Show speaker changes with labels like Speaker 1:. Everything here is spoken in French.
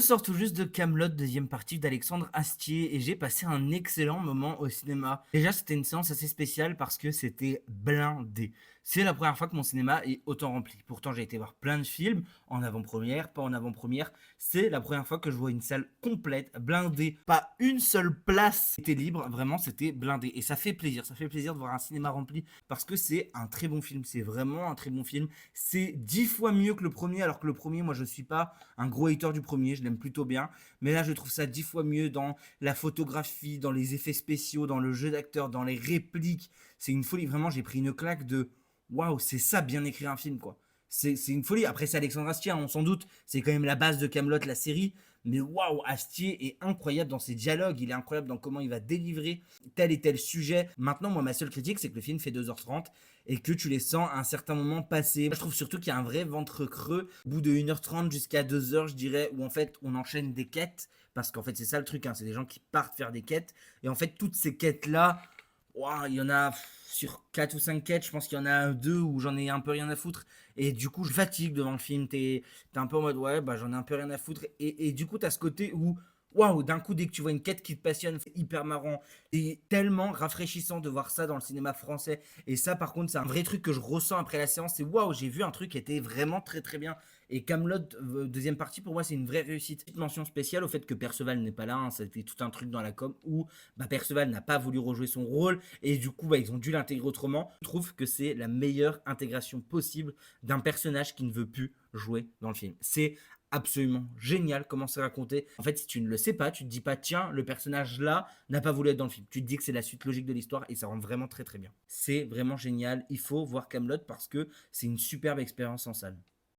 Speaker 1: sors tout juste de Kaamelott, deuxième partie d'Alexandre Astier, et j'ai passé un excellent moment au cinéma. Déjà, c'était une séance assez spéciale parce que c'était blindé. C'est la première fois que mon cinéma est autant rempli. Pourtant, j'ai été voir plein de films, en avant-première, pas en avant-première. C'est la première fois que je vois une salle complète, blindée. Pas une seule place était libre, vraiment, c'était blindé. Et ça fait plaisir de voir un cinéma rempli parce que c'est un très bon film. C'est vraiment un très bon film. C'est 10 fois mieux que le premier, alors que le premier, moi, je suis pas un gros hater du premier, je l'aime plutôt bien. Mais là, je trouve ça 10 fois mieux dans la photographie, dans les effets spéciaux, dans le jeu d'acteur, dans les répliques. C'est une folie. Vraiment, j'ai pris une claque de waouh, c'est ça bien écrire un film, quoi. C'est une folie. Après, c'est Alexandre Astier, on s'en doute. C'est quand même la base de Kaamelott, la série. Mais waouh, Astier est incroyable dans ses dialogues. Il est incroyable dans comment il va délivrer tel et tel sujet. Maintenant, moi, ma seule critique, c'est que le film fait 2h30 et que tu les sens à un certain moment passer. Je trouve surtout qu'il y a un vrai ventre creux au bout de 1h30 jusqu'à 2h, je dirais, où en fait, on enchaîne des quêtes. Parce qu'en fait, c'est ça le truc, hein, c'est des gens qui partent faire des quêtes. Et en fait, toutes ces quêtes-là, ouah, il y en a sur 4 ou 5 quêtes, je pense qu'il y en a 2 où j'en ai un peu rien à foutre. Et du coup, je fatigue devant le film. T'es un peu en mode, ouais, bah j'en ai un peu rien à foutre. Et du coup, t'as ce côté où, waouh, d'un coup, dès que tu vois une quête qui te passionne, c'est hyper marrant. Et tellement rafraîchissant de voir ça dans le cinéma français. Et ça, par contre, c'est un vrai truc que je ressens après la séance. C'est waouh, j'ai vu un truc qui était vraiment très très bien. Et Kaamelott, deuxième partie, pour moi, c'est une vraie réussite. Petite mention spéciale au fait que Perceval n'est pas là, hein. C'était tout un truc dans la com où bah, Perceval n'a pas voulu rejouer son rôle et du coup, bah, ils ont dû l'intégrer autrement. Je trouve que c'est la meilleure intégration possible d'un personnage qui ne veut plus jouer dans le film. C'est absolument génial comment c'est raconté. En fait, si tu ne le sais pas, tu te dis pas tiens, le personnage là n'a pas voulu être dans le film. Tu te dis que c'est la suite logique de l'histoire et ça rend vraiment très très bien. C'est vraiment génial. Il faut voir Kaamelott parce que c'est une superbe expérience en salle.